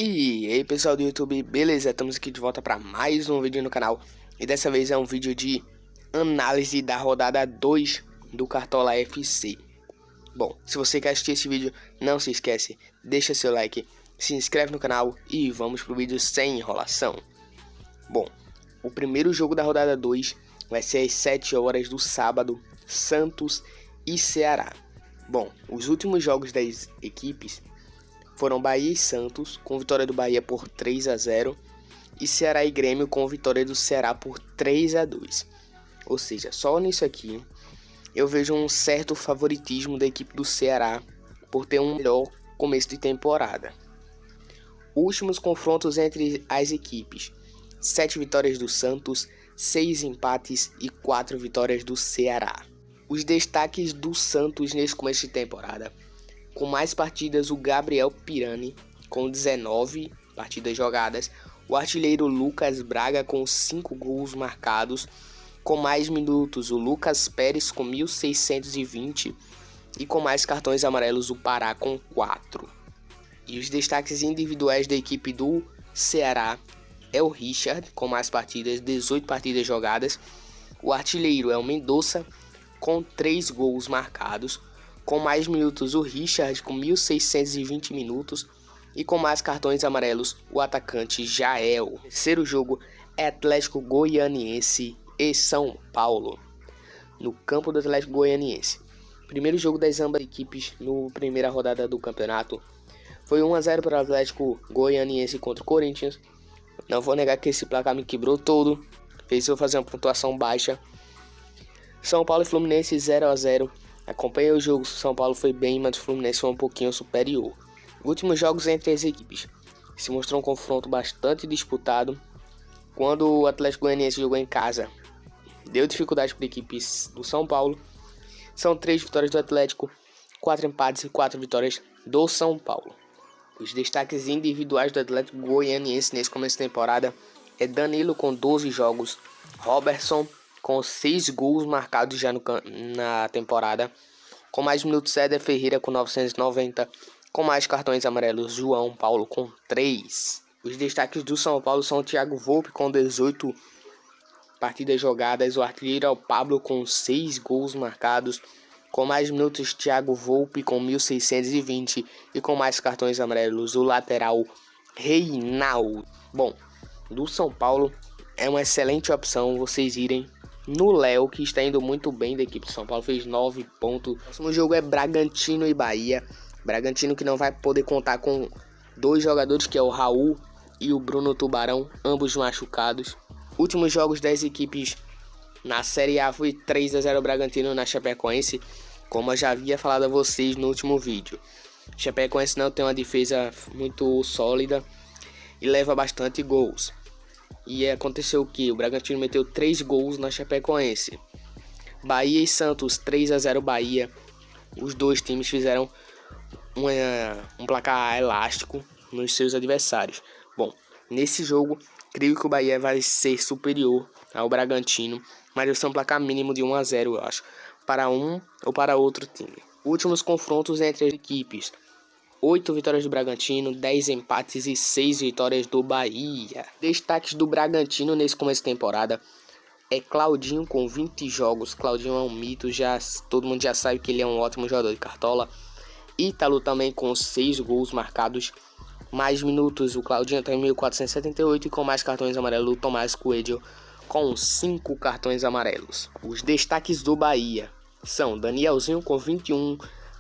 E aí pessoal do YouTube, beleza? Estamos aqui de volta para mais um vídeo no canal. E dessa vez é um vídeo de análise da rodada 2 do Cartola FC. Bom, se você quer assistir esse vídeo, não se esquece, deixa seu like, se inscreve no canal e vamos pro vídeo sem enrolação. Bom, o primeiro jogo da rodada 2 vai ser às 7 horas do sábado, Santos e Ceará. Bom, os últimos jogos das equipes foram Bahia e Santos, com vitória do Bahia por 3-0, e Ceará e Grêmio com vitória do Ceará por 3-2. Ou seja, só nisso aqui eu vejo um certo favoritismo da equipe do Ceará por ter um melhor começo de temporada. Últimos confrontos entre as equipes: 7 vitórias do Santos, 6 empates e 4 vitórias do Ceará. Os destaques do Santos nesse começo de temporada: com mais partidas, o Gabriel Pirani, com 19 partidas jogadas. O artilheiro Lucas Braga, com 5 gols marcados. Com mais minutos, o Lucas Pérez, com 1.620. E com mais cartões amarelos, o Pará, com 4. E os destaques individuais da equipe do Ceará é o Richard, com mais partidas, 18 partidas jogadas. O artilheiro é o Mendonça, com 3 gols marcados. Com mais minutos, o Richard, com 1.620 minutos. E com mais cartões amarelos, o atacante Jael. O terceiro jogo é Atlético Goianiense e São Paulo, no campo do Atlético Goianiense. Primeiro jogo das ambas equipes na primeira rodada do campeonato foi 1-0 para o Atlético Goianiense contra o Corinthians. Não vou negar que esse placar me quebrou todo, fez eu fazer uma pontuação baixa. São Paulo e Fluminense 0-0. Acompanhei o jogo, São Paulo foi bem, mas o Fluminense foi um pouquinho superior. Últimos jogos entre as equipes se mostrou um confronto bastante disputado. Quando o Atlético Goianiense jogou em casa, deu dificuldade para a equipe do São Paulo. São 3 vitórias do Atlético, 4 empates e 4 vitórias do São Paulo. Os destaques individuais do Atlético Goianiense nesse começo de temporada é Danilo com 12 jogos, Robertson com 6 gols marcados já na temporada. Com mais minutos, Éder Ferreira com 990. Com mais cartões amarelos, João Paulo com 3. Os destaques do São Paulo são o Thiago Volpe com 18 partidas jogadas. O artilheiro é o Pablo com 6 gols marcados. Com mais minutos, Thiago Volpe com 1.620. E com mais cartões amarelos, o lateral Reinaldo. Bom, do São Paulo é uma excelente opção vocês irem no Léo, que está indo muito bem da equipe de São Paulo, fez 9 pontos. O próximo jogo é Bragantino e Bahia. Bragantino que não vai poder contar com 2 jogadores, que é o Raul e o Bruno Tubarão, ambos machucados. Últimos jogos das equipes na Série A foi 3-0 Bragantino na Chapecoense, como eu já havia falado a vocês no último vídeo. Chapecoense não tem uma defesa muito sólida e leva bastante gols. E aconteceu o que? O Bragantino meteu 3 gols na Chapecoense. Bahia e Santos 3-0 Bahia. Os dois times fizeram um placar elástico nos seus adversários. Bom, nesse jogo, creio que o Bahia vai ser superior ao Bragantino, mas vai ser um placar mínimo de 1-0, eu acho, para um ou para outro time. Últimos confrontos entre as equipes: 8 vitórias do Bragantino, 10 empates e 6 vitórias do Bahia. Destaques do Bragantino nesse começo de temporada é Claudinho com 20 jogos. Claudinho é um mito, todo mundo já sabe que ele é um ótimo jogador de cartola. Ítalo também com 6 gols marcados. Mais minutos, o Claudinho tem 1.478. E com mais cartões amarelos, o Tomás Coelho com 5 cartões amarelos. Os destaques do Bahia são Danielzinho com 21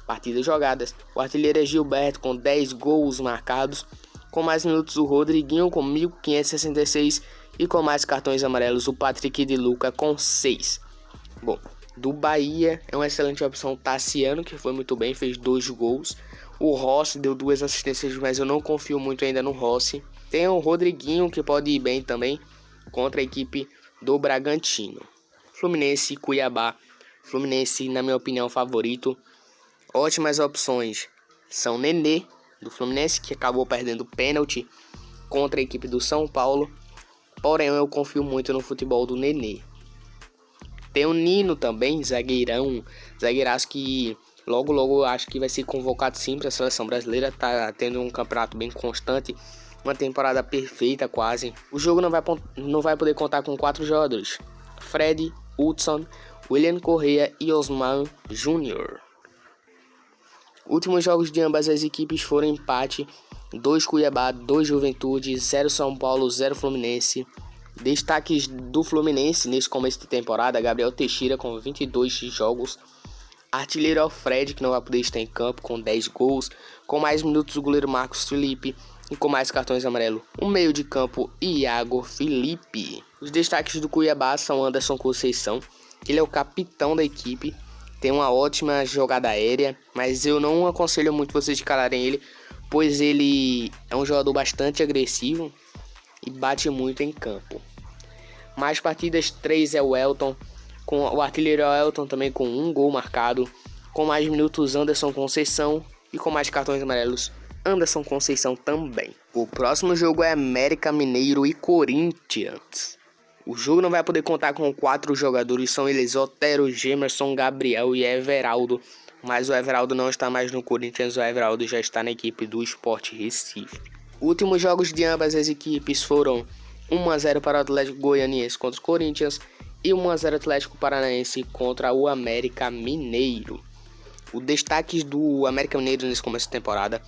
partidas jogadas. O artilheiro é Gilberto com 10 gols marcados. Com mais minutos, o Rodriguinho com 1.566. E com mais cartões amarelos, o Patrick de Luca com 6. Bom, do Bahia é uma excelente opção Tassiano, que foi muito bem, fez 2 gols. O Rossi deu 2 assistências, mas eu não confio muito ainda no Rossi. Tem o Rodriguinho, que pode ir bem também contra a equipe do Bragantino. Fluminense e Cuiabá. Fluminense, na minha opinião, favorito. Ótimas opções são Nenê, do Fluminense, que acabou perdendo pênalti contra a equipe do São Paulo. Porém, eu confio muito no futebol do Nenê. Tem o Nino também, zagueiraço que Logo eu acho que vai ser convocado sim para a seleção brasileira. Tá tendo um campeonato bem constante, uma temporada perfeita quase. O jogo não vai poder contar com 4 jogadores: Fred, Hudson, William Correa e Osman Jr. Últimos jogos de ambas as equipes foram empate: 2 Cuiabá, 2 Juventude, 0 São Paulo, 0 Fluminense. Destaques do Fluminense nesse começo de temporada: Gabriel Teixeira com 22 jogos. Artilheiro é o Fred, que não vai poder estar em campo, com 10 gols. Com mais minutos, o goleiro Marcos Felipe. E com mais cartões amarelos, o meio de campo, Iago Felipe. Os destaques do Cuiabá são Anderson Conceição. Ele é o capitão da equipe. Tem uma ótima jogada aérea, mas eu não aconselho muito vocês escalarem ele, pois ele é um jogador bastante agressivo e bate muito em campo. Mais partidas, 3 é o Elton. Com o artilheiro Elton também com 1 gol marcado. Com mais minutos, Anderson Conceição. E com mais cartões amarelos, Anderson Conceição também. O próximo jogo é América Mineiro e Corinthians. O jogo não vai poder contar com 4 jogadores. São eles Otero, Gemerson, Gabriel e Everaldo. Mas o Everaldo não está mais no Corinthians. O Everaldo já está na equipe do Sport Recife. Últimos jogos de ambas as equipes foram 1-0 para o Atlético Goianiense contra o Corinthians e 1-0 Atlético Paranaense contra o América Mineiro. O destaque do América Mineiro nesse começo de temporada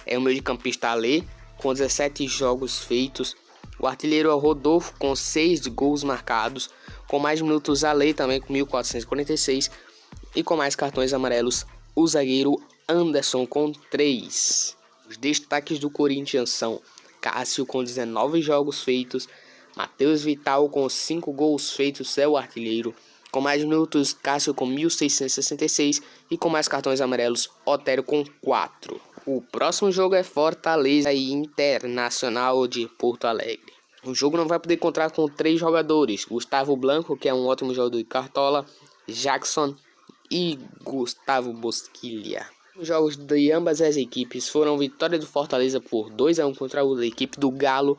é o meio de campista Alê, com 17 jogos feitos. O artilheiro é o Rodolfo, com 6 gols marcados. Com mais minutos, Alê também com 1.446. E com mais cartões amarelos, o zagueiro Anderson com 3. Os destaques do Corinthians são Cássio com 19 jogos feitos. Matheus Vital com 5 gols feitos, é o artilheiro. Com mais minutos, Cássio com 1.666 e com mais cartões amarelos, Otero com 4. O próximo jogo é Fortaleza e Internacional de Porto Alegre. O jogo não vai poder contar com 3 jogadores: Gustavo Blanco, que é um ótimo jogador de cartola, Jackson e Gustavo Bosquilha. Os jogos de ambas as equipes foram vitória do Fortaleza por 2-1 contra a equipe do Galo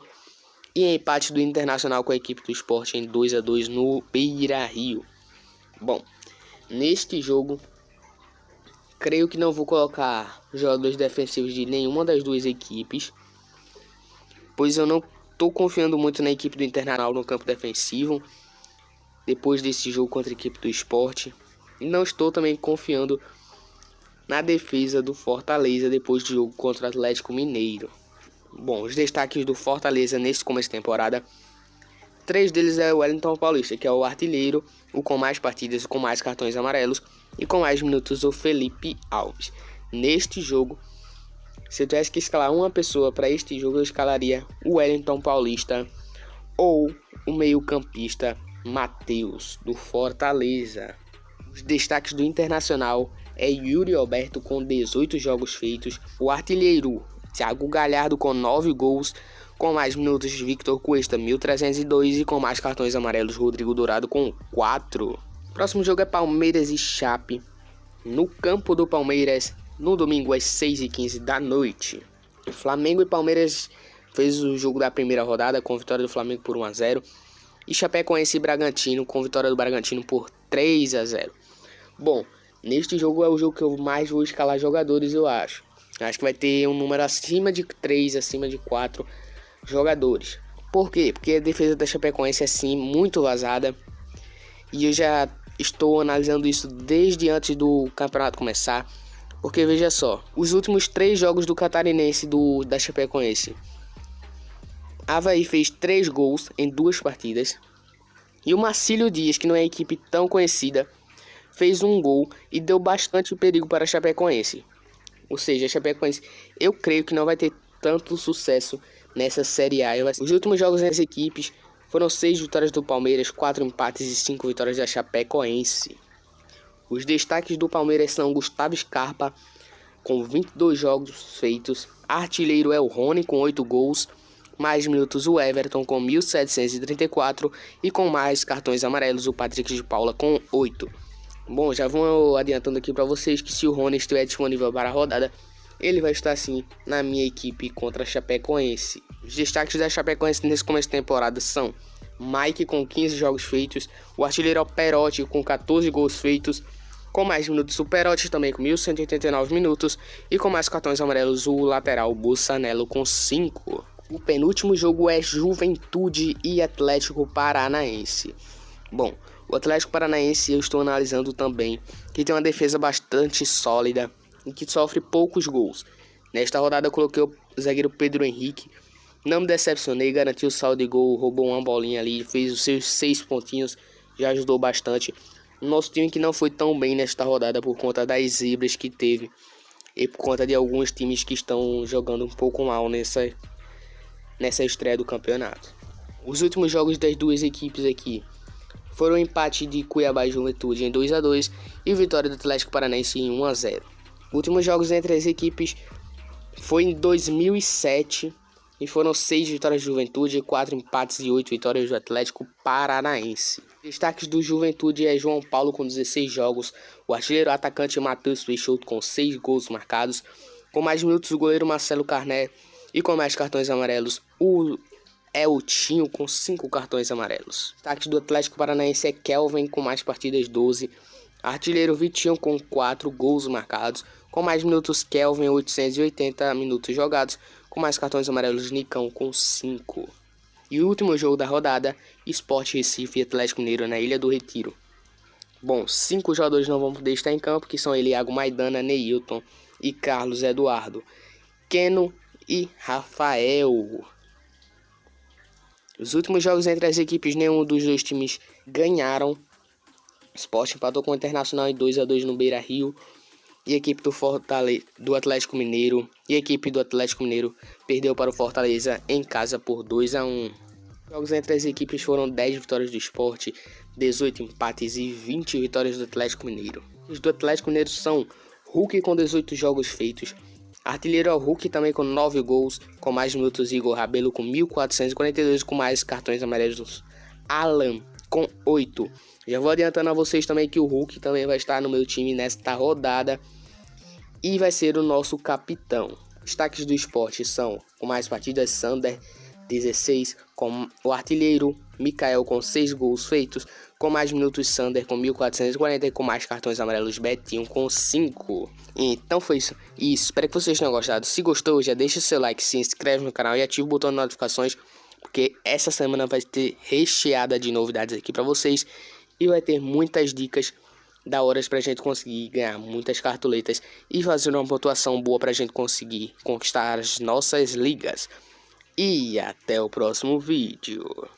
e empate do Internacional com a equipe do Sport em 2-2 no Beira-Rio. Bom, neste jogo, creio que não vou colocar jogadores defensivos de nenhuma das duas equipes, pois eu não estou confiando muito na equipe do Internacional no campo defensivo, depois desse jogo contra a equipe do Sport. E não estou também confiando na defesa do Fortaleza depois do jogo contra o Atlético Mineiro. Bom, os destaques do Fortaleza nesse começo de temporada: 3 deles é o Wellington Paulista, que é o artilheiro, o com mais partidas, com mais cartões amarelos e com mais minutos, o Felipe Alves. Neste jogo, se eu tivesse que escalar uma pessoa para este jogo, eu escalaria o Wellington Paulista ou o meio-campista Matheus, do Fortaleza. Os destaques do Internacional é Yuri Alberto com 18 jogos feitos, o artilheiro Thiago Galhardo com 9 gols, com mais minutos Victor Cuesta 1.302 e com mais cartões amarelos Rodrigo Dourado com 4. O próximo jogo é Palmeiras e Chape, no campo do Palmeiras, no domingo às 6h15 da noite. Flamengo e Palmeiras fez o jogo da primeira rodada com vitória do Flamengo por 1-0 e Chapecoense e Bragantino com vitória do Bragantino por 3-0. Bom, neste jogo é o jogo que eu mais vou escalar jogadores, eu acho. Acho que vai ter um número acima de 3, acima de 4 jogadores. Por quê? Porque a defesa da Chapecoense é sim muito vazada. E eu já estou analisando isso desde antes do campeonato começar. Porque veja só, os últimos 3 jogos do Catarinense da Chapecoense, Avaí fez 3 gols em 2 partidas. E o Marcílio Dias, que não é equipe tão conhecida, fez 1 gol e deu bastante perigo para a Chapecoense. Ou seja, a Chapecoense, eu creio que não vai ter tanto sucesso nessa Série A. Os últimos jogos das equipes foram 6 vitórias do Palmeiras, 4 empates e 5 vitórias da Chapecoense. Os destaques do Palmeiras são Gustavo Scarpa, com 22 jogos feitos. Artilheiro é o Rony, com 8 gols. Mais minutos o Everton, com 1.734. E com mais cartões amarelos, o Patrick de Paula, com 8. Bom, já vou adiantando aqui para vocês que se o Rony estiver disponível para a rodada, ele vai estar sim na minha equipe contra a Chapecoense. Os destaques da Chapecoense nesse começo de temporada são Mike com 15 jogos feitos, o artilheiro é o Perotti com 14 gols feitos, Com mais minutos, o Perotti também com 1.189 minutos. E com mais cartões amarelos, o lateral Bussanello com 5. O penúltimo jogo é Juventude e Atlético Paranaense. Bom, o Atlético Paranaense eu estou analisando também, que tem uma defesa bastante sólida e que sofre poucos gols. Nesta rodada eu coloquei o zagueiro Pedro Henrique. Não me decepcionei, garantiu o saldo de gol, roubou uma bolinha ali, fez os seus 6 pontinhos, já ajudou bastante. Nosso time que não foi tão bem nesta rodada por conta das zebras que teve e por conta de alguns times que estão jogando um pouco mal nessa estreia do campeonato. Os últimos jogos das duas equipes aqui foram o empate de Cuiabá e Juventude em 2-2 e vitória do Atlético Paranaense em 1-0. Os últimos jogos entre as equipes foi em 2007 e foram 6 vitórias do Juventude, 4 empates e 8 vitórias do Atlético Paranaense. Destaques do Juventude é João Paulo com 16 jogos, o artilheiro atacante Matheus Peixoto com 6 gols marcados, com mais minutos o goleiro Marcelo Carné e com mais cartões amarelos o Eltinho com 5 cartões amarelos. Destaques do Atlético Paranaense é Kelvin com mais partidas 12, artilheiro Vitinho com 4 gols marcados, com mais minutos Kelvin 880 minutos jogados, com mais cartões amarelos Nicão com 5. E o último jogo da rodada, Sport Recife e Atlético Mineiro na Ilha do Retiro. Bom, 5 jogadores não vão poder estar em campo, que são Eliago Maidana, Neilton e Carlos Eduardo, Keno e Rafael. Os últimos jogos entre as equipes, nenhum dos dois times ganharam. Sport empatou com o Internacional em 2-2 no Beira-Rio. E a equipe do Atlético Mineiro perdeu para o Fortaleza em casa por 2-1. Os jogos entre as equipes foram 10 vitórias do Sport, 18 empates e 20 vitórias do Atlético Mineiro. Os do Atlético Mineiro são Hulk com 18 jogos feitos, artilheiro é o Hulk também com 9 gols, com mais minutos Igor Rabelo com 1.442, com mais cartões amarelos Alan com 8. Já vou adiantando a vocês também que o Hulk também vai estar no meu time nesta rodada e vai ser o nosso capitão. Destaques do Sport são, com mais partidas, Sander, 16, com o artilheiro Mikael com 6 gols feitos, com mais minutos Sander com 1.440 e com mais cartões amarelos Betinho com 5. Então foi isso. E espero que vocês tenham gostado. Se gostou, já deixa o seu like, se inscreve no canal e ativa o botão de notificações, porque essa semana vai ter recheada de novidades aqui para vocês e vai ter muitas dicas da hora pra gente conseguir ganhar muitas cartoletas e fazer uma pontuação boa pra gente conseguir conquistar as nossas ligas. E até o próximo vídeo.